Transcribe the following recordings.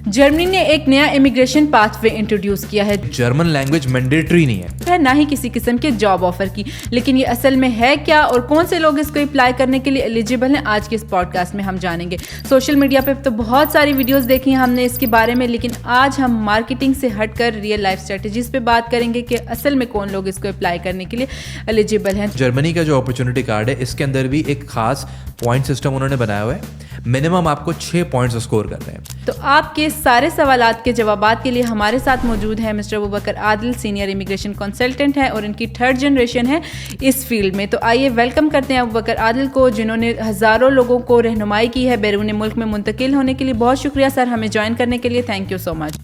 Germany ने एक नया इमिग्रेशन पाथवे इंट्रोड्यूस किया है। जर्मन लैंग्वेज मैंडेटरी नहीं है, ना ही किसी किस्म के जॉब ऑफर की। लेकिन ये असल में है क्या और कौन से लोग इसको अप्लाई करने के लिए एलिजिबल हैं, आज के इस पॉडकास्ट में हम जानेंगे। सोशल मीडिया पे तो बहुत सारी वीडियोस देखी हैं हमने इसके बारे में, लेकिन आज हम मार्केटिंग से हटकर रियल लाइफ स्ट्रेटजीज पे बात करेंगे कि असल में कौन लोग इसको अप्लाई करने के लिए एलिजिबल हैं। जर्मनी का जो अपॉर्चुनिटी कार्ड है इसके अंदर भी एक खास पॉइंट सिस्टम उन्होंने बनाया हुआ है। मिनिमम आपको 6 पॉइंट्स स्कोर करने हैं। तो आपके सारे सवालात के जवाबात के लिए हमारे साथ मौजूद है mister Abubakar Adil, senior immigration consultant हैं और इनकी 3rd जनरेशन है इस फील्ड में। तो आइए वेलकम करते हैं अबूबकर आदिल को, जिन्होंने हज़ारों लोगों को रहनुमाई की है बैरून मुल्क में मुंतकिल होने के लिए। बहुत शुक्रिया सर हमें ज्वाइन करने के लिए, थैंक यू सो मच।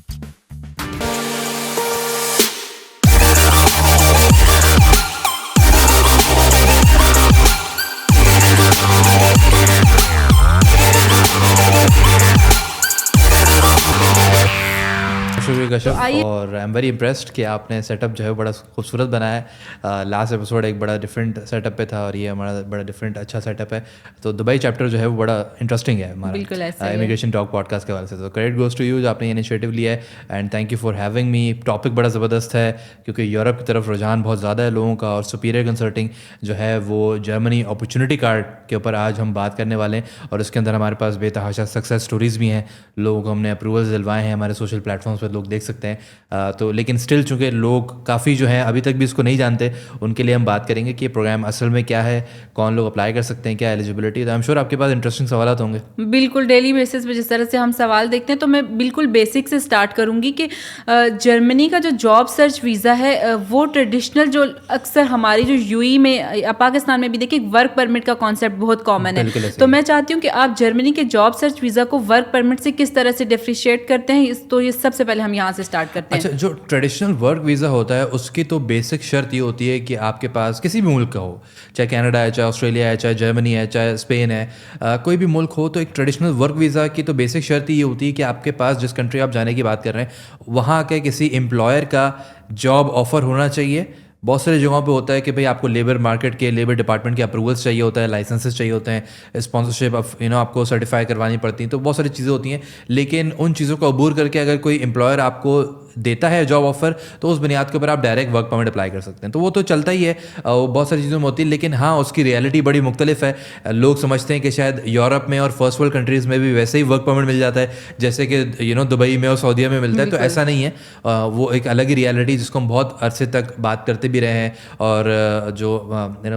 और आई एम वेरी इम्प्रेस्ड कि आपने सेटअप जो है बड़ा खूबसूरत बनाया है। लास्ट एपिसोड एक बड़ा डिफरेंट सेटअप पे था और ये हमारा बड़ा डिफरेंट अच्छा सेटअप है। तो दुबई चैप्टर जो है वो बड़ा इंटरेस्टिंग है हमारा इमिग्रेशन टॉक पॉडकास्ट के वाले से। तो क्रेडिट गोज टू यू जो आपने ये इनिशिएटिव लिया है and thank you for having me. Topic बड़ा ज़बरदस्त है क्योंकि यूरोप की तरफ रुझान बहुत ज़्यादा है लोगों का और सुपीरियर कंसल्टिंग जो है वो जर्मनी अपॉर्चुनिटी कार्ड के ऊपर आज हम बात करने वाले हैं। और इसके अंदर हमारे पास बेतहाशा सक्सेस स्टोरीज़ भी हैं, लोगों को हमने अप्रूवल्स दिलवाए हैं, हमारे सोशल प्लेटफॉर्म्स पर लोग देख सकते हैं। तो लेकिन स्टिल चूंकि लोग काफ़ी जो हैं अभी तक भी इसको नहीं जानते, उनके लिए हम बात करेंगे कि ये प्रोग्राम असल में क्या है, कौन लोग अप्लाई कर सकते हैं, क्या एलिजिबिलिटी। तो आई एम श्योर आपके पास इंटरेस्टिंग सवाल होंगे। बिल्कुल, डेली बेसिस पे जिस तरह से हम सवाल देखते हैं, तो मैं बिल्कुल बेसिक से स्टार्ट करूंगी कि जर्मनी का जो जॉब सर्च वीज़ा है वो ट्रेडिशनल जो अक्सर हमारी जो यूई में पाकिस्तान में भी देखिए वर्क परमिट का कॉन्सेप्ट बहुत कॉमन है। तो मैं चाहती हूँ कि आप जर्मनी के जॉब सर्च वीज़ा को वर्क परमिट से किस तरह से डिफरेंशिएट करते हैं, तो ये सबसे पहले हम यहाँ से स्टार्ट करते हैं। अच्छा, जो ट्रेडिशनल वर्क वीज़ा होता है उसकी तो बेसिक शर्त ये होती है कि आपके पास किसी भी मुल्क का हो, चाहे कनाडा है, चाहे ऑस्ट्रेलिया है, चाहे जर्मनी है, चाहे स्पेन है, कोई भी मुल्क हो, तो एक ट्रेडिशनल वर्क वीज़ा की तो बेसिक शर्त ये होती है कि आपके पास जिस कंट्री आप जाने की बात कर रहे हैं वहाँ के किसी एम्प्लॉयर का जॉब ऑफर होना चाहिए। बहुत सारी जगहों पे होता है कि भाई आपको लेबर मार्केट के लेबर डिपार्टमेंट के अप्रूवल्स चाहिए होता है, लाइसेंसेस चाहिए होते हैं, स्पॉन्सरशिप आपको सर्टिफाई करवानी पड़ती हैं, तो बहुत सारी चीज़ें होती हैं। लेकिन उन चीज़ों को अबूर करके अगर कोई एम्प्लॉयर आपको देता है जॉब ऑफर तो उस बुनियाद के ऊपर आप डायरेक्ट वर्क परमिट अप्लाई कर सकते हैं। तो वो तो चलता ही है, वो बहुत सारी चीज़ों में होती है। लेकिन हाँ, उसकी रियलिटी बड़ी मुख्तलिफ है। लोग समझते हैं कि शायद यूरोप में और फर्स्ट वर्ल्ड कंट्रीज़ में भी वैसे ही वर्क परमिट मिल जाता है जैसे कि दुबई में और सऊदीया में मिलता है। तो ऐसा नहीं है, वो एक अलग ही रियलिटी जिसको हम बहुत अरसे तक बात करते भी रहे हैं। और जो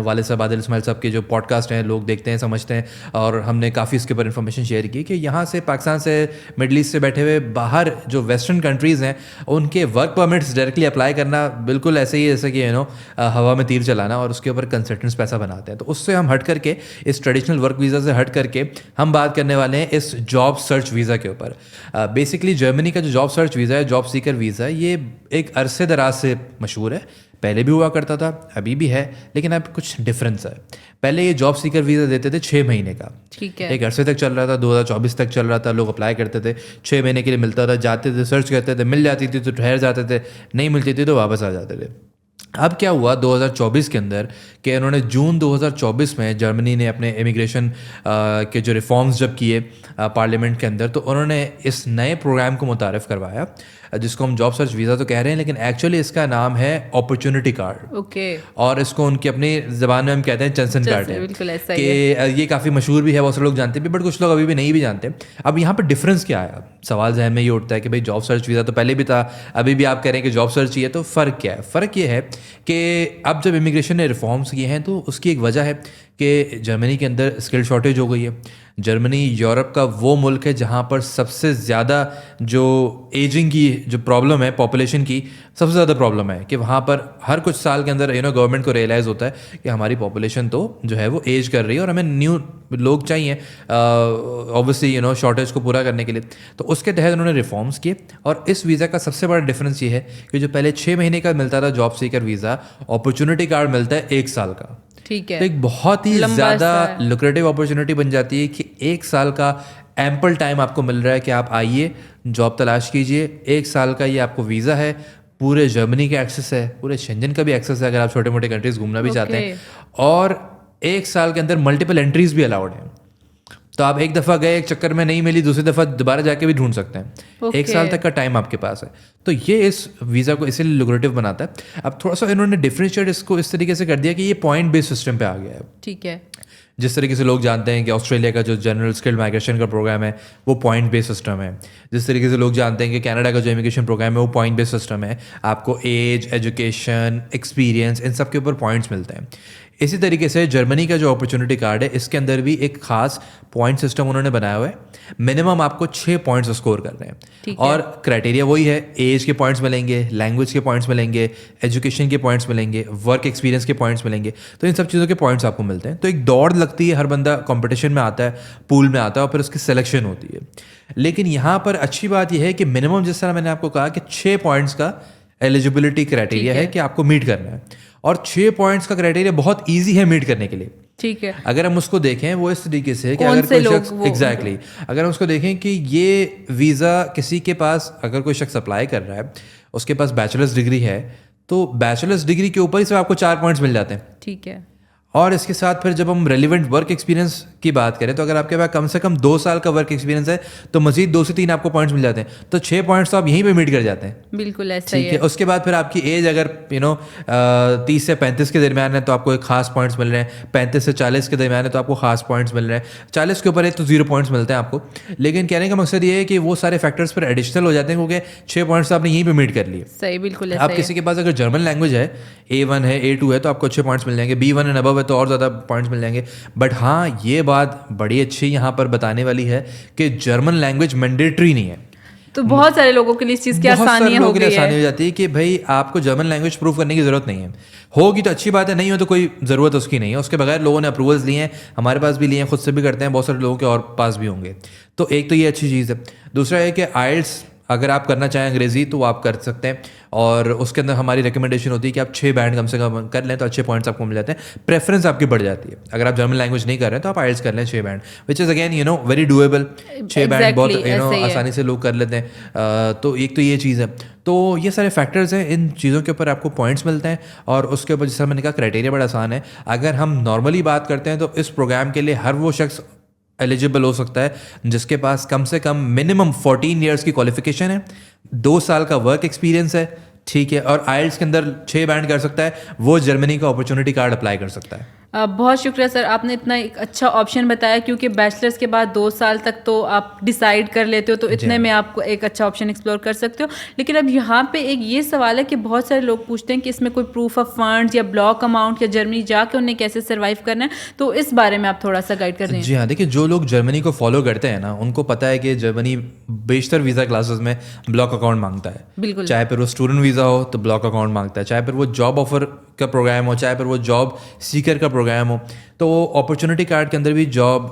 वालिद साहब आदिल इस्माइल साहब के जो पॉडकास्ट हैं लोग देखते हैं, समझते हैं, और हमने काफ़ी इसके ऊपर इन्फॉर्मेशन शेयर की कि यहाँ से पाकिस्तान से मिडल ईस्ट से बैठे हुए बाहर जो वेस्टर्न कंट्रीज़ हैं उनके वर्क परमिट्स डायरेक्टली अप्लाई करना बिल्कुल ऐसे ही जैसे कि हवा में तीर चलाना और उसके ऊपर कंसल्टेंट्स पैसा बनाते हैं। तो उससे हम हट करके, इस ट्रेडिशनल वर्क वीज़ा से हट करके हम बात करने वाले हैं इस जॉब सर्च वीज़ा के ऊपर। बेसिकली जर्मनी का जो जॉब सर्च वीज़ा है, जॉब सीकर वीज़ा, ये एक अरसे दराज से मशहूर है। पहले भी हुआ करता था, अभी भी है, लेकिन अब कुछ डिफरेंस है। पहले ये जॉब सीकर वीज़ा देते थे 6 महीने का, ठीक है, एक अरसे तक चल रहा था, 2024 तक चल रहा था। लोग अप्लाई करते थे, 6 महीने के लिए मिलता था, जाते थे, सर्च करते थे, मिल जाती थी तो ठहर जाते थे, नहीं मिलती थी तो वापस आ जाते थे। अब क्या हुआ 2024 के अंदर कि उन्होंने जून 2024 में जर्मनी ने अपने इमिग्रेशन के जो रिफॉर्म्स जब किए पार्लियामेंट के अंदर, तो उन्होंने इस नए प्रोग्राम को मुतारिफ करवाया जिसको हम जॉब सर्च वीज़ा तो कह रहे हैं, लेकिन एक्चुअली इसका नाम है अपॉर्चुनिटी कार्ड। ओके। और इसको उनकी अपनी ज़बान में हम कहते हैं चंसन कार्ड है, बिल्कुल ऐसा कि ये काफ़ी मशहूर भी है, बहुत से लोग जानते भी, बट कुछ लोग अभी भी नहीं भी जानते। अब यहाँ पर डिफरेंस क्या है? सवाल जहन में ये उठता है कि भाई जॉब सर्च वीज़ा तो पहले भी था, अभी भी आप कह रहे हैं कि जॉब सर्च चाहिए, तो फ़र्क क्या है? फ़र्क ये है कि अब जब इमिग्रेशन ने रिफॉर्म्स किए हैं तो उसकी एक वजह है कि जर्मनी के अंदर स्किल शॉर्टेज हो गई है। जर्मनी यूरोप का वो मुल्क है जहाँ पर सबसे ज़्यादा जो एजिंग की जो प्रॉब्लम है, पॉपुलेशन की सबसे ज़्यादा प्रॉब्लम है, कि वहाँ पर हर कुछ साल के अंदर गवर्नमेंट को रियलाइज़ होता है कि हमारी पॉपुलेशन तो जो है वो एज कर रही है और हमें न्यू लोग चाहिए ऑब्वियसली शॉर्टेज को पूरा करने के लिए। तो उसके तहत उन्होंने रिफॉर्म्स किए। और इस वीज़ा का सबसे बड़ा डिफरेंस ये है कि जो पहले 6 महीने का मिलता था job seeker visa, opportunity card मिलता है 1 साल का। ठीक है, तो एक बहुत ही ज़्यादा लुक्रेटिव अपॉर्चुनिटी बन जाती है कि 1 साल का एम्पल टाइम आपको मिल रहा है कि आप आइए, जॉब तलाश कीजिए। 1 साल का ये आपको वीज़ा है, पूरे जर्मनी का एक्सेस है, पूरे शेंजन का भी एक्सेस है अगर आप छोटे मोटे कंट्रीज घूमना भी चाहते हैं। और 1 साल के अंदर मल्टीपल एंट्रीज भी अलाउड हैं। तो आप एक दफ़ा गए, एक चक्कर में नहीं मिली, दूसरी दफ़ा दोबारा जाके भी ढूंढ सकते हैं। एक साल तक का टाइम आपके पास है। तो ये इस वीज़ा को इसीलिए लुक्रेटिव बनाता है। अब थोड़ा सा इन्होंने डिफरेंशिएट इसको इस तरीके से कर दिया कि ये पॉइंट बेस्ड सिस्टम पे आ गया है। ठीक है। जिस तरीके से लोग जानते हैं कि ऑस्ट्रेलिया का जो जनरल स्किल्ड माइग्रेशन का प्रोग्राम है वो पॉइंट बेस्ड सिस्टम है। जिस तरीके से लोग जानते हैं कि कनाडा का जो इमिग्रेशन प्रोग्राम है वो पॉइंट बेस्ड सिस्टम है। आपको एज, एजुकेशन, एक्सपीरियंस, इन सब के ऊपर पॉइंट्स मिलते हैं। इसी तरीके से जर्मनी का जो अपॉर्चुनिटी कार्ड है इसके अंदर भी एक खास पॉइंट सिस्टम उन्होंने बनाया हुआ है। मिनिमम आपको 6 पॉइंट्स स्कोर कर रहे हैं और क्राइटेरिया वही है। एज के पॉइंट्स मिलेंगे, लैंग्वेज के पॉइंट्स मिलेंगे, एजुकेशन के पॉइंट्स मिलेंगे, वर्क एक्सपीरियंस के पॉइंट्स मिलेंगे। तो इन सब चीज़ों के पॉइंट्स आपको मिलते हैं। तो एक दौड़ लगती है, हर बंदा कॉम्पिटिशन में आता है, पूल में आता है और फिर उसकी सिलेक्शन होती है। लेकिन यहाँ पर अच्छी बात यह है कि मिनिमम, जिस तरह मैंने आपको कहा कि 6 पॉइंट्स का एलिजिबिलिटी क्राइटेरिया है कि आपको मीट करना है और 6 पॉइंट्स का क्राइटेरिया बहुत ईजी है मीट करने के लिए। ठीक है। अगर हम उसको देखें वो इस तरीके से कि अगर कोई शख्स एग्जैक्टली अगर हम उसको देखें कि ये वीज़ा किसी के पास, अगर कोई शख्स अप्लाई कर रहा है, उसके पास बैचलर्स डिग्री है, तो बैचलर्स डिग्री के ऊपर ही से आपको 4 पॉइंट्स मिल जाते हैं। ठीक है। और इसके साथ फिर जब हम रेलिवेंट वर्क एक्सपीरियंस की बात करें तो अगर आपके पास कम से कम 2 साल का वर्क एक्सपीरियंस है तो मजीद 2 से 3 आपको पॉइंट्स मिल जाते हैं। तो 6 पॉइंट्स तो आप यहीं पे मीट कर जाते हैं। बिल्कुल ऐसा ही है। उसके बाद फिर आपकी एज अगर 30 से 35 के दरमियान है तो आपको एक खास पॉइंट्स मिल रहे हैं। 35 से 40 के दरमियान है तो आपको खास पॉइंट्स मिल रहे हैं। 40 के ऊपर है तो 0 पॉइंट्स मिलते हैं आपको। लेकिन कहने का मकसद ये है कि वो सारे फैक्टर्स पर एडिशनल हो जाते हैं क्योंकि 6 पॉइंट्स तो आपने यहीं पर मीट कर लिए। सही, बिल्कुल। आप किसी के पास अगर जर्मन लैंग्वेज है, A1 है, A2 है, तो आपको अच्छे पॉइंट्स मिल जाएंगे। B1 एंड अबव है तो और ज़्यादा पॉइंट्स मिल जाएंगे। बट हाँ, ये बात बड़ी अच्छी यहाँ पर बताने वाली है कि जर्मन लैंग्वेज मैंडेटरी नहीं है। तो बहुत सारे लोगों के लिए इस चीज़ की आसानी हो जाती है कि भाई आपको जर्मन लैंग्वेज प्रूव करने की ज़रूरत नहीं है। होगी तो अच्छी बात है, नहीं हो तो कोई ज़रूरत उसकी नहीं है। उसके बगैर लोगों ने अप्रूवल्स लिए हैं, हमारे पास भी लिए हैं, खुद से भी करते हैं, बहुत सारे लोगों के और पास भी होंगे। तो एक तो ये अच्छी चीज़ है। दूसरा है कि आइल्स अगर आप करना चाहें अंग्रेज़ी तो आप कर सकते हैं और उसके अंदर हमारी रिकमेंडेशन होती है कि आप 6 बैंड कम से कम कर लें तो अच्छे पॉइंट्स आपको मिल जाते हैं। प्रेफरेंस आपकी बढ़ जाती है। अगर आप जर्मन लैंग्वेज नहीं कर रहे हैं तो आप आइल्स कर लें 6 band, which is again very doable. 6 band बहुत आसानी से लोग कर लेते हैं। तो एक तो ये चीज़ है। तो ये सारे फैक्टर्स हैं, इन चीज़ों के ऊपर आपको पॉइंट्स मिलते हैं और उसके ऊपर जैसा मैंने कहा क्राइटेरिया बड़ा आसान है। अगर हम नॉर्मली बात करते हैं तो इस प्रोग्राम के लिए हर वो शख्स एलिजिबल हो सकता है जिसके पास कम से कम मिनिमम 14 ईयर्स की क्वालिफिकेशन है, 2 साल का वर्क एक्सपीरियंस है, ठीक है, और आइल्स के अंदर 6 बैंड कर सकता है, वो जर्मनी का अपॉर्चुनिटी कार्ड अप्लाई कर सकता है। बहुत शुक्रिया सर, आपने इतना एक अच्छा ऑप्शन बताया क्योंकि बैचलर्स के बाद 2 साल तक तो आप डिसाइड कर लेते हो तो इतने में आप एक अच्छा ऑप्शन एक्सप्लोर कर सकते हो। लेकिन अब यहाँ पे एक ये सवाल है कि बहुत सारे लोग पूछते हैं कि इसमें कोई प्रूफ ऑफ फंड्स या ब्लॉक अमाउंट या जर्मनी जाके उन्हें कैसे सर्वाइव करना है, तो इस बारे में आप थोड़ा सा गाइड कर दें। जी हाँ, देखिए जो लोग जर्मनी को फॉलो करते हैं ना, उनको पता है कि जर्मनी बेशतर वीज़ा क्लासेस में ब्लॉक अकाउंट मांगता है। बिल्कुल। चाहे फिर वो स्टूडेंट वीज़ा हो तो ब्लॉक अकाउंट मांगता है, चाहे फिर वो जॉब ऑफर का प्रोग्राम हो, चाहे फिर वो जॉब सीकर का प्रोग्राम हो। तो अपॉर्चुनिटी कार्ड के अंदर भी जॉब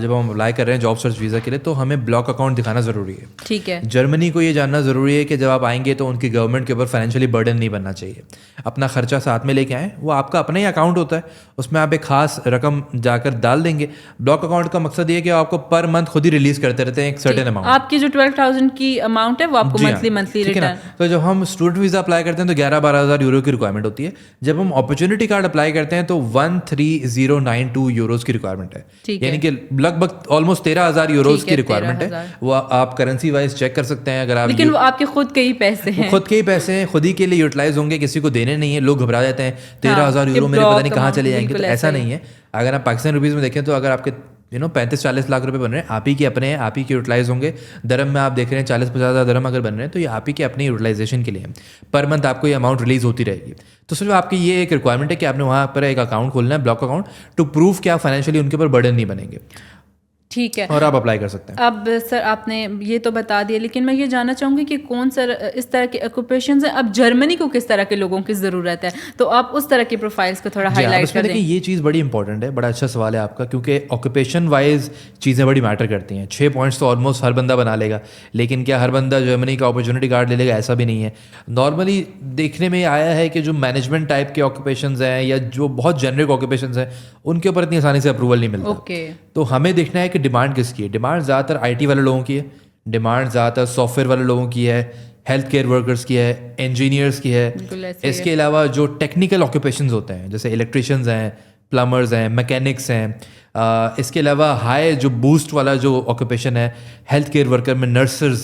जब हम अप्लाई कर रहे हैं जॉब सर्च वीज़ा के लिए तो हमें ब्लॉक अकाउंट दिखाना ज़रूरी है। ठीक है। जर्मनी को ये जानना ज़रूरी है कि जब आप आएंगे तो उनकी गवर्नमेंट के ऊपर फाइनेंशियली बर्डन नहीं बनना चाहिए। अपना खर्चा साथ में लेके आएँ, वो आपका अपना ही अकाउंट होता है, उसमें आप एक खास रकम जाकर डाल देंगे। ब्लॉक अकाउंट का मकसद ये है कि आपको पर मंथ खुद ही रिलीज करते रहते हैं एक सर्टेन अमाउंट। आपकी जो 12,000 की अमाउंट है वो आपको मंथली रिटर्न। तो जब हम स्टूडेंट वीज़ा अप्लाई करते हैं तो 11-12 हज़ार यूरो की रिक्वायरमेंट होती है। जब हम अपॉर्चुनिटी कार्ड अप्लाई करते हैं तो 13,092 यूरोज की रिक्वायरमेंट है, यानी कि लगभग ऑलमोस्ट 13,000 यूरोज की रिक्वायरमेंट है। वो आप करेंसी वाइज चेक कर सकते हैं। अगर आप, लेकिन वो आपके खुद के ही पैसे हैं, खुद के ही पैसे हैं, खुद ही के लिए यूटिलाइज होंगे, किसी को देने नहीं है। लोग घबरा जाते हैं 13,000 यूरो मेरे पता नहीं कहाँ चले जाएंगे, तो ऐसा नहीं है। अगर आप पाकिस्तान रुपीज़ में देखें तो अगर आपके 35-40 लाख रुपए बन रहे हैं, आप ही के अपने हैं, आप ही के यूटिलाइज होंगे। दरम में आप देख रहे हैं 40-50 हज़ार दरम अगर बन रहे हैं तो ये आप ही के अपने यूटिलाइजेशन के लिए है। पर मंथ आपको ये अमाउंट रिलीज होती रहेगी। तो सिर्फ आपकी ये एक रिक्वायरमेंट है कि आपने वहाँ पर एक अकाउंट खोलना है, ब्लॉक अकाउंट, टू प्रूव कि आप फाइनेंशियली उनके ऊपर बर्डन नहीं बनेंगे। ठीक है, और आप अप्लाई कर सकते हैं। अब सर आपने ये तो बता दिया, लेकिन मैं ये जानना चाहूँगी कि कौन सर इस तरह के ऑक्यूपेशंस हैं। अब जर्मनी को किस तरह के लोगों की ज़रूरत है, तो आप उस तरह की प्रोफाइल्स को थोड़ा हाईलाइट कर दें। ये चीज़ बड़ी इंपॉर्टेंट है, बड़ा अच्छा सवाल है आपका, क्योंकि ऑक्यूपेशन वाइज चीज़ें बड़ी मैटर करती हैं। 6 पॉइंट्स तो ऑलमोस्ट हर बंदा बना लेगा, लेकिन क्या हर बंदा जर्मनी का अपॉर्चुनिटी कार्ड ले लेगा? ऐसा भी नहीं है। नॉर्मली देखने में आया है कि जो मैनेजमेंट टाइप के ऑक्यूपेशंस हैं या जो बहुत जेनरिक ऑक्यूपेशंस हैं उनके ऊपर इतनी आसानी से अप्रूवल नहीं मिलता। तो हमें देखना है कि डिमांड किसकी है। डिमांड ज़्यादातर आईटी वाले लोगों की है, डिमांड ज़्यादातर सॉफ्टवेयर वाले लोगों की है, हेल्थ केयर वर्कर्स की है, इंजीनियर्स की है। इसके अलावा जो टेक्निकल ऑक्यूपेशंस होते हैं जैसे इलेक्ट्रिशियंस हैं, प्लम्बर्स हैं, मैकेनिक्स हैं, इसके अलावा हाई जो बूस्ट वाला जो ऑक्यूपेशन है हेल्थ केयर वर्कर में नर्सेज,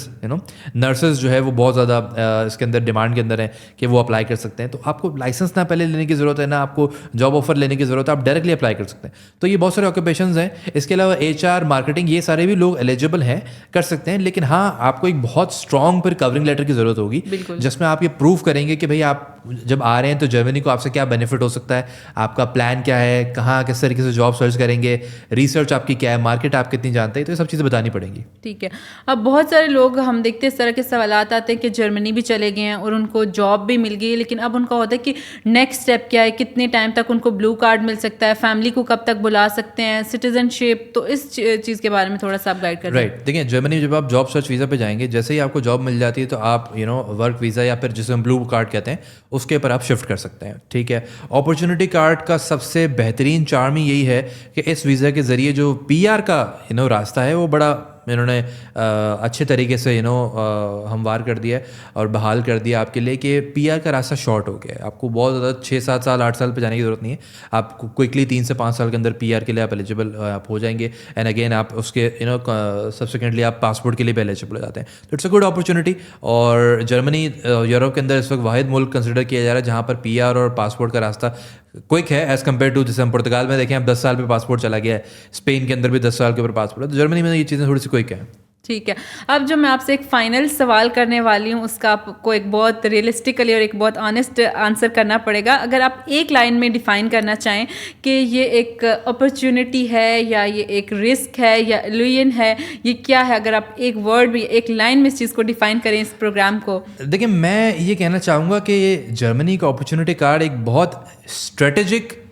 नर्सेज जो है वो बहुत ज़्यादा इसके अंदर डिमांड के अंदर है कि वो अप्लाई कर सकते हैं। तो आपको लाइसेंस ना पहले लेने की ज़रूरत है, ना आपको जॉब ऑफर लेने की ज़रूरत है, आप डायरेक्टली अप्लाई कर सकते हैं। तो ये बहुत सारे ऑक्यूपेशंस हैं। इसके अलावा HR, मार्केटिंग, ये सारे भी लोग एलिजिबल हैं, कर सकते हैं। लेकिन हाँ, आपको एक बहुत स्ट्रॉन्ग फिर कवरिंग लेटर की ज़रूरत होगी, जिसमें आप ये प्रूव करेंगे कि भाई आप जब आ रहे हैं तो जर्मनी को आपसे क्या बेनिफिट हो सकता है, आपका प्लान क्या है, कहाँ किस तरीके से जॉब सर्च करेंगे, रिसर्च आपकी क्या है, मार्केट आप कितनी जानते हैं, तो ये सब चीज़ें बतानी पड़ेंगी। ठीक है। अब बहुत सारे लोग हम देखते हैं इस तरह के सवालात आते हैं कि जर्मनी भी चले गए हैं और उनको जॉब भी मिल गई है, लेकिन अब उनका होता है कि नेक्स्ट स्टेप क्या है, कितने टाइम तक उनको ब्लू कार्ड मिल सकता है, फैमिली को कब तक बुला सकते हैं, सिटीजनशिप, तो इस चीज़ के बारे में थोड़ा सा आप गाइड करें। राइट, देखिए जर्मनी जब आप जॉब सर्च वीज़ा पे जाएंगे, जैसे ही आपको जॉब मिल जाती है तो आप वर्क वीज़ा या फिर जिसे हम ब्लू कार्ड कहते हैं उसके ऊपर आप शिफ्ट कर सकते हैं। ठीक है, अपॉर्चुनिटी कार्ड का सबसे बेहतरीन चार्म ही यही है कि इस वीज़ा के ज़रिए जो PR का रास्ता है वो बड़ा इन्होंने अच्छे तरीके से हमवार कर दिया है और बहाल कर दिया आपके लिए कि PR का रास्ता शॉर्ट हो गया है। आपको बहुत ज़्यादा 6-7 साल 8 साल पे जाने की ज़रूरत नहीं है। आपको क्विकली 3 से 5 साल के अंदर PR के लिए आप एलिजिबल आप हो जाएंगे। एंड अगेन आप उसके सब्सिक्वेंटली आप पासपोर्ट के लिए भी एलिजिबल हो जाते हैं। तो इट्स अ गुड अपॉर्चुनिटी। और जर्मनी यूरोप के अंदर इस वक्त वाहिद मुल्क कंसिडर किया जा रहा है जहाँ पर PR और पासपोर्ट का रास्ता क्विक है एज़ कम्पेयर टू जैसे हम पुर्तगाल में देखें, अब 10 साल पे पासपोर्ट चला गया है, स्पेन के अंदर भी 10 साल के ऊपर पासपोर्ट है, तो जर्मनी में ये चीज़ें थोड़ी सी क्विक है। ठीक है। अब जो मैं आपसे एक फाइनल सवाल करने वाली हूँ उसका आपको एक बहुत रियलिस्टिकली और एक बहुत ऑनेस्ट आंसर करना पड़ेगा। अगर आप एक लाइन में डिफाइन करना चाहें कि ये एक अपॉर्चुनिटी है या ये एक रिस्क है या इल्यूजन है, ये क्या है, अगर आप एक वर्ड भी एक लाइन में इस चीज़ को डिफाइन करें इस प्रोग्राम को। देखिए मैं ये कहना चाहूँगा कि जर्मनी का अपॉर्चुनिटी कार्ड एक बहुत स्ट्रेटेजिक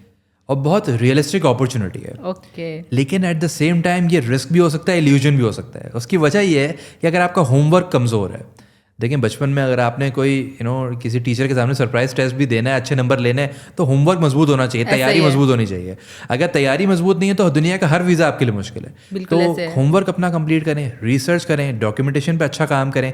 और बहुत रियलिस्टिक अपॉर्चुनिटी है। ओके। लेकिन एट द सेम टाइम ये रिस्क भी हो सकता है, इल्यूजन भी हो सकता है। उसकी वजह ये है कि अगर आपका होमवर्क कमज़ोर है, देखिए बचपन में अगर आपने कोई किसी टीचर के सामने सरप्राइज टेस्ट भी देना है, अच्छे नंबर लेने हैं, तो होमवर्क मजबूत होना चाहिए, तैयारी मजबूत होनी चाहिए। अगर तैयारी मजबूत नहीं है तो दुनिया का हर वीज़ा आपके लिए मुश्किल है। तो होमवर्क अपना कंप्लीट करें, रिसर्च करें, डॉक्यूमेंटेशन पे अच्छा काम करें,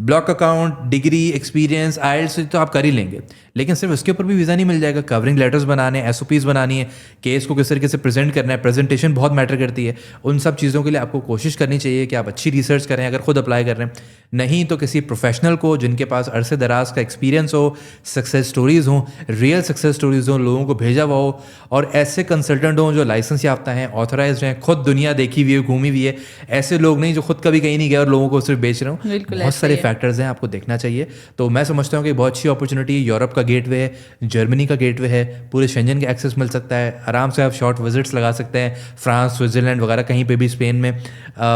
block account, degree, experience, IELTS तो आप कर ही लेंगे। लेकिन सिर्फ उसके ऊपर भी वीज़ा नहीं मिल जाएगा। कवरिंग लेटर्स बनाने, SOPs बनानी है, केस को किस तरीके से प्रेजेंट करना है, प्रेजेंटेशन बहुत मैटर करती है। उन सब चीज़ों के लिए आपको कोशिश करनी चाहिए कि आप अच्छी रिसर्च करें अगर खुद अप्लाई कर रहे हैं, नहीं तो किसी प्रोफेशनल को जिनके पास अरसे दराज का एक्सपीरियंस हो, सक्सेस स्टोरीज़ हों, रियल सक्सेस स्टोरीज़ हों, लोगों को भेजा हुआ हो, और ऐसे कंसल्टेंट हों जो लाइसेंस याफ्ता हैं, ऑथराइज्ड हैं, खुद दुनिया देखी हुई है, घूमी हुई है। ऐसे लोग नहीं जो खुद कभी कहीं नहीं गए और लोगों को सिर्फ बेच रहे हो। बहुत सारे फैक्टर्स हैं, आपको देखना चाहिए। तो मैं समझता हूँ कि बहुत अच्छी अपॉर्चुनिटी, यूरोप का गेटवे है, जर्मनी का गेटवे है, पूरे शेंजन का एक्सेस मिल सकता है, आराम से आप शॉर्ट विजिट्स लगा सकते हैं फ्रांस, स्विट्ज़रलैंड वगैरह, कहीं पे भी स्पेन में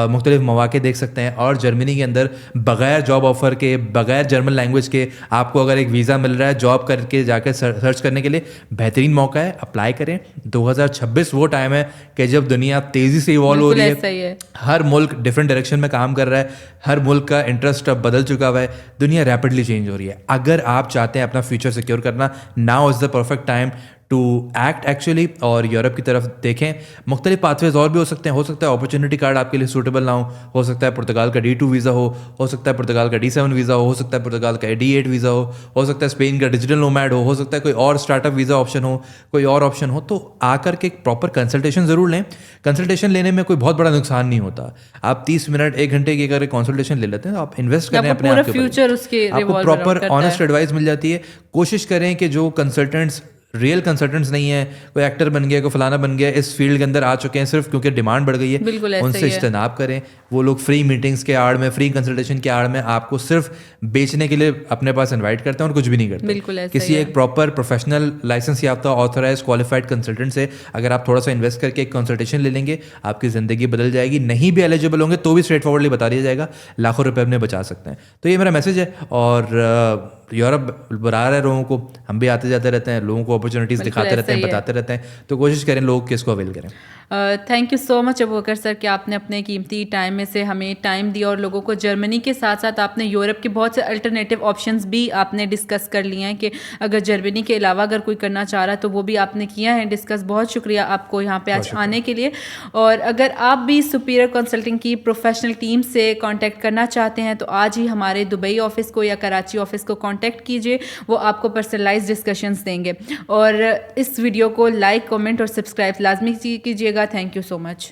मुख्तलिफ मौके देख सकते हैं। और जर्मनी के अंदर बगैर जॉब ऑफर के, बगैर जर्मन लैंग्वेज के आपको अगर एक वीज़ा मिल रहा है जॉब करके जाकर सर्च करने के लिए, बेहतरीन मौका है, अप्लाई करें। 2026 वो टाइम है कि जब दुनिया तेज़ी से इवॉल्व हो रही है, हर मुल्क डिफरेंट डायरेक्शन में काम कर रहा है, हर मुल्क का इंटरेस्ट अब बदल चुका हुआ है, दुनिया रैपिडली चेंज हो रही है। अगर आप चाहते हैं अपना फ्यूचर सिक्योर करना, now is the perfect time to act actually, और यूरोप की तरफ देखें। मुख्तलिफ पाथवेज और भी हो सकते हैं। हो सकता है अपॉर्चुनिटी कार्ड आपके लिए सूटेबल ना हो सकता है पुर्तगाल का D2 वीज़ा हो सकता है पुर्तगाल का D7 वीज़ा हो सकता है पुर्तगाल का D8 वीज़ा हो सकता है स्पेन का डिजिटल नोमैड हो सकता है कोई और स्टार्टअप वीज़ा ऑप्शन हो, कोई और ऑप्शन हो। तो आकर के एक प्रॉपर कंसल्टेशन ज़रूर लें। कंसल्टेशन लेने में कोई बहुत बड़ा नुकसान नहीं होता। आप 30 मिनट 1 घंटे की अगर कंसल्टेशन ले लेते हैं तो आप इन्वेस्ट करें अपने आप के ऊपर, आपको प्रॉपर ऑनेस्ट एडवाइस मिल जाती है। कोशिश करें कि जो कंसल्टेंट्स रियल कंसल्टेंट्स नहीं है, कोई एक्टर बन गया, कोई फलाना बन गया, इस फील्ड के अंदर आ चुके हैं सिर्फ क्योंकि डिमांड बढ़ गई है, उनसे इज्तनाब करें। वो लोग फ्री मीटिंग्स के आड़ में, फ्री कंसल्टेशन के आड़ में आपको सिर्फ बेचने के लिए अपने पास इनवाइट करते हैं और कुछ भी नहीं करते। किसी एक प्रॉपर प्रोफेशनल लाइसेंस याफ्ता ऑथराइज क्वालिफाइड कंसल्टेंट से अगर आप थोड़ा सा इन्वेस्ट करके एक कंसल्टेशन ले लेंगे, आपकी ज़िंदगी बदल जाएगी। नहीं भी एलिजिबल होंगे तो भी स्ट्रेट फॉरवर्डली बता दिया जाएगा, लाखों रुपए अपने बचा सकते हैं। तो ये मेरा मैसेज है। और यूरोप बुला रहे लोगों को, हम भी आते जाते रहते हैं, लोगों को अपॉर्चुनिटीज़ दिखाते रहते हैं, बताते रहते हैं, तो कोशिश करें लोग किसको अवेल करें। Thank you so much Abubakar sir कि आपने अपने कीमती टाइम में से हमें टाइम दिया और लोगों को जर्मनी के साथ साथ आपने यूरोप के बहुत से अल्टरनेटिव ऑप्शंस भी आपने डिस्कस कर लिए हैं कि अगर जर्मनी के अलावा अगर कोई करना चाह रहा है तो वो भी आपने किया है डिस्कस। बहुत शुक्रिया आपको यहाँ पे आज आने के लिए। और अगर आप भी सुपीरियर कंसल्टिंग की प्रोफेशनल टीम से कॉन्टैक्ट करना चाहते हैं तो आज ही हमारे दुबई ऑफिस को या कराची ऑफिस को कॉन्टैक्ट कीजिए, वो आपको पर्सनलाइज डिस्कशंस देंगे। और इस वीडियो को लाइक, कमेंट और सब्सक्राइब लाजमी कीजिएगा रहेगा। Thank you so much.